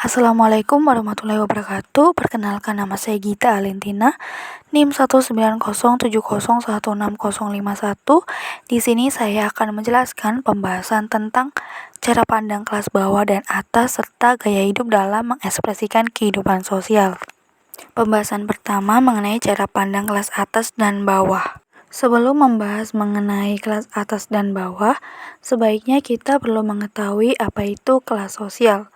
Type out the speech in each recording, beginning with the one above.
Assalamualaikum warahmatullahi wabarakatuh. Perkenalkan, nama saya Gita Alentina, NIM 19070160151. Di sini saya akan menjelaskan pembahasan tentang cara pandang kelas bawah dan atas serta gaya hidup dalam mengekspresikan kehidupan sosial. Pembahasan pertama mengenai cara pandang kelas atas dan bawah. Sebelum membahas mengenai kelas atas dan bawah, sebaiknya kita perlu mengetahui apa itu kelas sosial.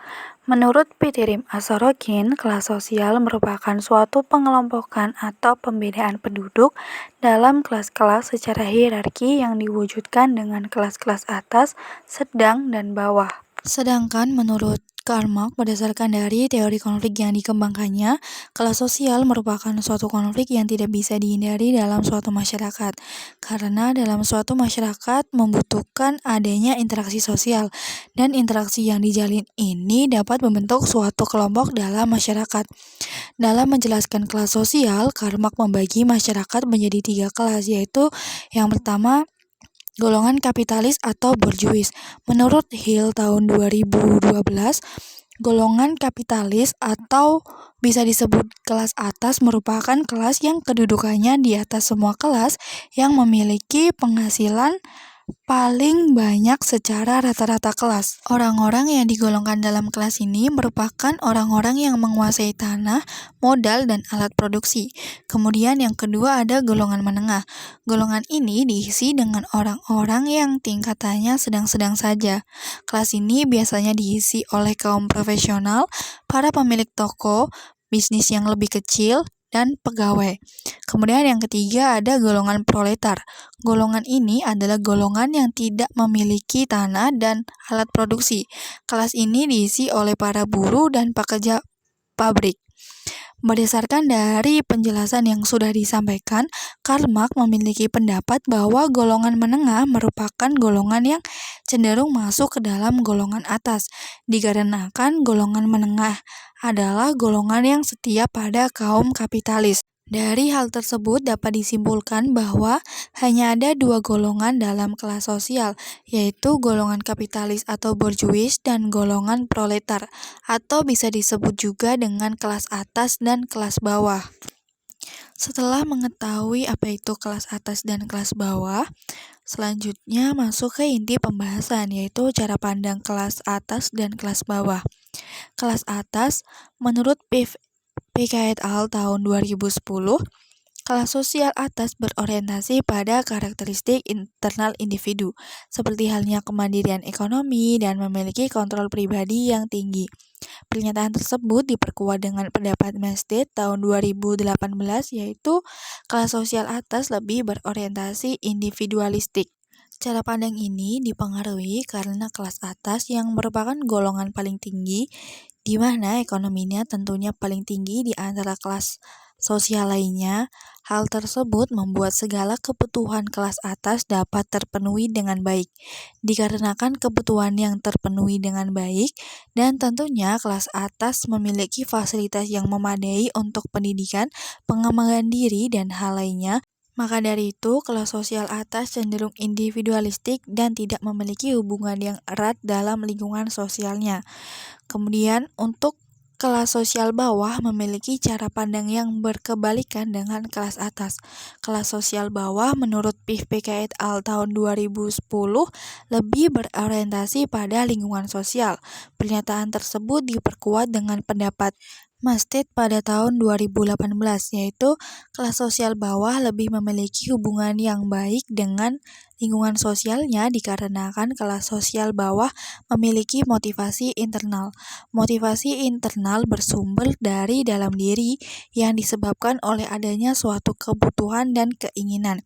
Menurut Pitirim Asorokin, kelas sosial merupakan suatu pengelompokan atau pembedaan penduduk dalam kelas-kelas secara hierarki yang diwujudkan dengan kelas-kelas atas, sedang, dan bawah. Sedangkan menurut Karl Marx, berdasarkan dari teori konflik yang dikembangkannya, kelas sosial merupakan suatu konflik yang tidak bisa dihindari dalam suatu masyarakat, karena dalam suatu masyarakat membutuhkan adanya interaksi sosial, dan interaksi yang dijalin ini dapat membentuk suatu kelompok dalam masyarakat. Dalam menjelaskan kelas sosial, Karl Marx membagi masyarakat menjadi 3 kelas, yaitu yang pertama, golongan kapitalis atau borjuis. Menurut Hill tahun 2012, golongan kapitalis atau bisa disebut kelas atas merupakan kelas yang kedudukannya di atas semua kelas yang memiliki penghasilan paling banyak secara rata-rata kelas. Orang-orang yang digolongkan dalam kelas ini merupakan orang-orang yang menguasai tanah, modal, dan alat produksi. Kemudian yang kedua ada golongan menengah. Golongan ini diisi dengan orang-orang yang tingkatannya sedang-sedang saja. Kelas ini biasanya diisi oleh kaum profesional, para pemilik toko, bisnis yang lebih kecil, dan pegawai. Kemudian yang ketiga ada golongan proletar. Golongan ini adalah golongan yang tidak memiliki tanah dan alat produksi. Kelas ini diisi oleh para buruh dan pekerja pabrik. Berdasarkan dari penjelasan yang sudah disampaikan, Karl Marx memiliki pendapat bahwa golongan menengah merupakan golongan yang cenderung masuk ke dalam golongan atas, dikarenakan golongan menengah adalah golongan yang setia pada kaum kapitalis. Dari hal tersebut dapat disimpulkan bahwa hanya ada 2 golongan dalam kelas sosial, yaitu golongan kapitalis atau borjuis dan golongan proletar, atau bisa disebut juga dengan kelas atas dan kelas bawah. Setelah mengetahui apa itu kelas atas dan kelas bawah, selanjutnya masuk ke inti pembahasan, yaitu cara pandang kelas atas dan kelas bawah. Kelas atas, menurut Pica et al. Tahun 2010, kelas sosial atas berorientasi pada karakteristik internal individu, seperti halnya kemandirian ekonomi dan memiliki kontrol pribadi yang tinggi. Pernyataan tersebut diperkuat dengan pendapat Mested tahun 2018, yaitu kelas sosial atas lebih berorientasi individualistik. Cara pandang ini dipengaruhi karena kelas atas yang merupakan golongan paling tinggi, di mana ekonominya tentunya paling tinggi di antara kelas sosial lainnya. Hal tersebut membuat segala kebutuhan kelas atas dapat terpenuhi dengan baik, dikarenakan kebutuhan yang terpenuhi dengan baik, dan tentunya kelas atas memiliki fasilitas yang memadai untuk pendidikan, pengembangan diri, dan hal lainnya. Maka dari itu, kelas sosial atas cenderung individualistik dan tidak memiliki hubungan yang erat dalam lingkungan sosialnya. Kemudian, untuk kelas sosial bawah memiliki cara pandang yang berkebalikan dengan kelas atas. Kelas sosial bawah menurut Pica et al. Tahun 2010 lebih berorientasi pada lingkungan sosial. Pernyataan tersebut diperkuat dengan pendapat Mested pada tahun 2018, yaitu kelas sosial bawah lebih memiliki hubungan yang baik dengan lingkungan sosialnya dikarenakan kelas sosial bawah memiliki motivasi internal. Motivasi internal bersumber dari dalam diri yang disebabkan oleh adanya suatu kebutuhan dan keinginan.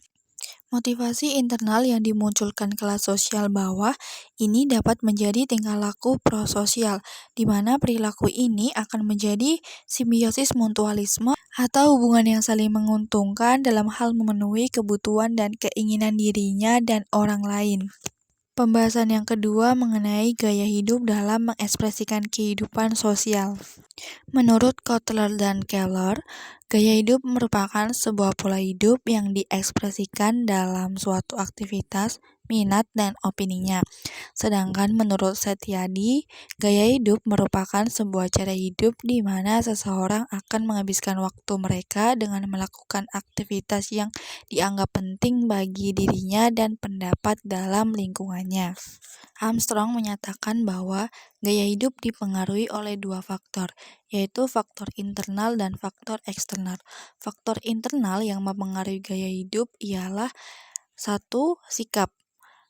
Motivasi internal yang dimunculkan kelas sosial bawah ini dapat menjadi tingkah laku prososial, di mana perilaku ini akan menjadi simbiosis mutualisme atau hubungan yang saling menguntungkan dalam hal memenuhi kebutuhan dan keinginan dirinya dan orang lain. Pembahasan yang kedua mengenai gaya hidup dalam mengekspresikan kehidupan sosial. Menurut Kotler dan Keller, gaya hidup merupakan sebuah pola hidup yang diekspresikan dalam suatu aktivitas, minat, dan opininya. Sedangkan menurut Setiadi, gaya hidup merupakan sebuah cara hidup di mana seseorang akan menghabiskan waktu mereka dengan melakukan aktivitas yang dianggap penting bagi dirinya dan pendapat dalam lingkungannya. Armstrong menyatakan bahwa gaya hidup dipengaruhi oleh dua faktor, yaitu faktor internal dan faktor eksternal. Faktor internal yang mempengaruhi gaya hidup ialah satu, sikap.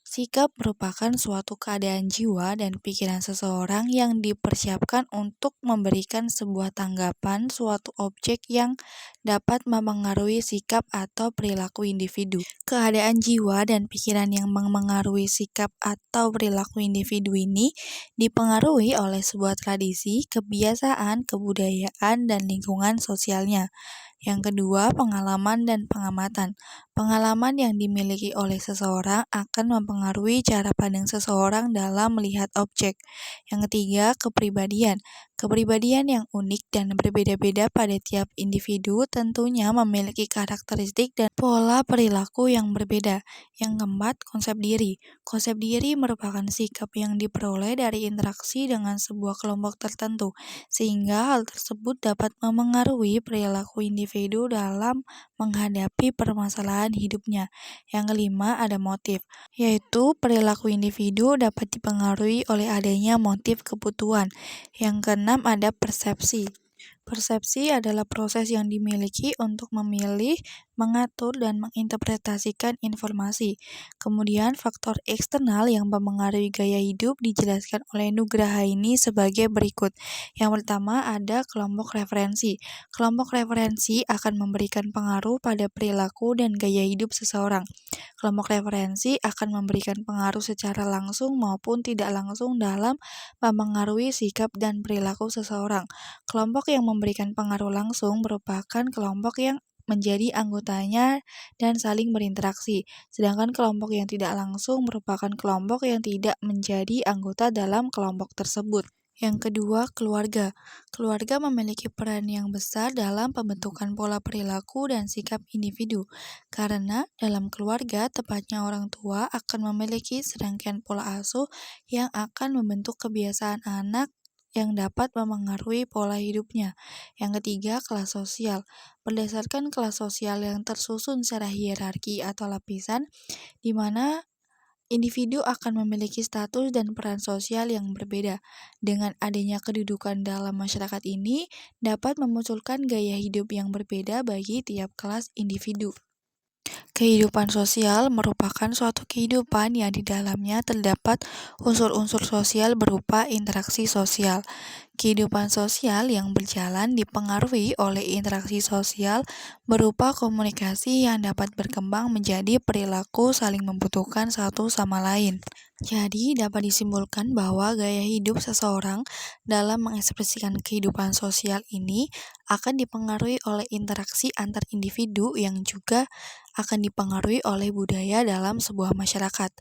Sikap merupakan suatu keadaan jiwa dan pikiran seseorang yang dipersiapkan untuk memberikan sebuah tanggapan suatu objek yang dapat mempengaruhi sikap atau perilaku individu. Keadaan jiwa dan pikiran yang mempengaruhi sikap atau perilaku individu ini dipengaruhi oleh sebuah tradisi, kebiasaan, kebudayaan, dan lingkungan sosialnya. Yang kedua, pengalaman dan pengamatan. Pengalaman yang dimiliki oleh seseorang akan mempengaruhi cara pandang seseorang dalam melihat objek. Yang ketiga, kepribadian. Kepribadian yang unik dan berbeda-beda pada tiap individu tentunya memiliki karakteristik dan pola perilaku yang berbeda. Yang keempat, konsep diri. Konsep diri merupakan sikap yang diperoleh dari interaksi dengan sebuah kelompok tertentu, sehingga hal tersebut dapat memengaruhi perilaku individu dalam menghadapi permasalahan hidupnya. Yang kelima, ada motif, yaitu perilaku individu dapat dipengaruhi oleh adanya motif kebutuhan. Yang keenam, ada persepsi. Persepsi adalah proses yang dimiliki untuk memilih, mengatur, dan menginterpretasikan informasi. Kemudian, faktor eksternal yang mempengaruhi gaya hidup dijelaskan oleh Nugrahaini sebagai berikut. Yang pertama, ada kelompok referensi. Kelompok referensi akan memberikan pengaruh pada perilaku dan gaya hidup seseorang. Kelompok referensi akan memberikan pengaruh secara langsung maupun tidak langsung dalam mempengaruhi sikap dan perilaku seseorang. Kelompok yang memberikan pengaruh langsung merupakan kelompok yang menjadi anggotanya dan saling berinteraksi, sedangkan kelompok yang tidak langsung merupakan kelompok yang tidak menjadi anggota dalam kelompok tersebut. Yang kedua, keluarga. Keluarga memiliki peran yang besar dalam pembentukan pola perilaku dan sikap individu, karena dalam keluarga, tepatnya orang tua akan memiliki serangkaian pola asuh yang akan membentuk kebiasaan anak yang dapat memengaruhi pola hidupnya. Yang ketiga, kelas sosial. Berdasarkan kelas sosial yang tersusun secara hierarki atau lapisan, di mana individu akan memiliki status dan peran sosial yang berbeda. Dengan adanya kedudukan dalam masyarakat ini, dapat memunculkan gaya hidup yang berbeda bagi tiap kelas individu. Kehidupan sosial merupakan suatu kehidupan yang di dalamnya terdapat unsur-unsur sosial berupa interaksi sosial. Kehidupan sosial yang berjalan dipengaruhi oleh interaksi sosial berupa komunikasi yang dapat berkembang menjadi perilaku saling membutuhkan satu sama lain. Jadi, dapat disimpulkan bahwa gaya hidup seseorang dalam mengekspresikan kehidupan sosial ini akan dipengaruhi oleh interaksi antar individu yang juga akan dipengaruhi oleh budaya dalam sebuah masyarakat.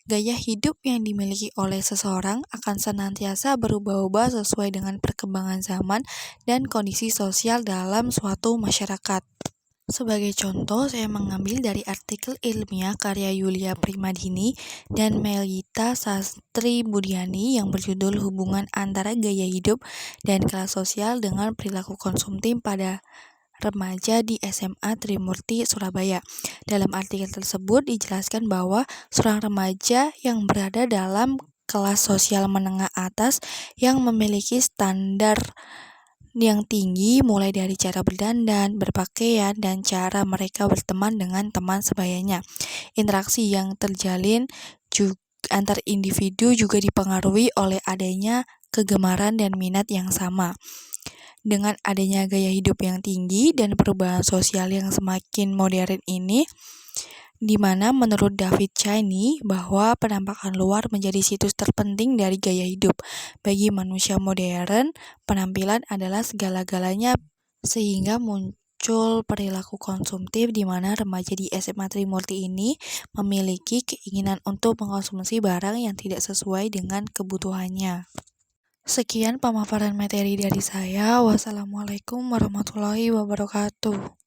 Gaya hidup yang dimiliki oleh seseorang akan senantiasa berubah-ubah sesuai dengan perkembangan zaman dan kondisi sosial dalam suatu masyarakat. Sebagai contoh, saya mengambil dari artikel ilmiah karya Yulia Primadini dan Melita Sastri Budiani yang berjudul Hubungan Antara Gaya Hidup dan Kelas Sosial dengan Perilaku Konsumtif pada Remaja di SMA Trimurti, Surabaya. Dalam artikel tersebut dijelaskan bahwa seorang remaja yang berada dalam kelas sosial menengah atas yang memiliki standar yang tinggi mulai dari cara berdandan, berpakaian, dan cara mereka berteman dengan teman sebayanya. Interaksi yang terjalin antar individu juga dipengaruhi oleh adanya kegemaran dan minat yang sama. Dengan adanya gaya hidup yang tinggi dan perubahan sosial yang semakin modern ini, di mana menurut David Cheney bahwa penampakan luar menjadi situs terpenting dari gaya hidup. Bagi manusia modern, penampilan adalah segala-galanya sehingga muncul perilaku konsumtif di mana remaja di SMA Trimurti ini memiliki keinginan untuk mengkonsumsi barang yang tidak sesuai dengan kebutuhannya. Sekian pemaparan materi dari saya. Wassalamualaikum warahmatullahi wabarakatuh.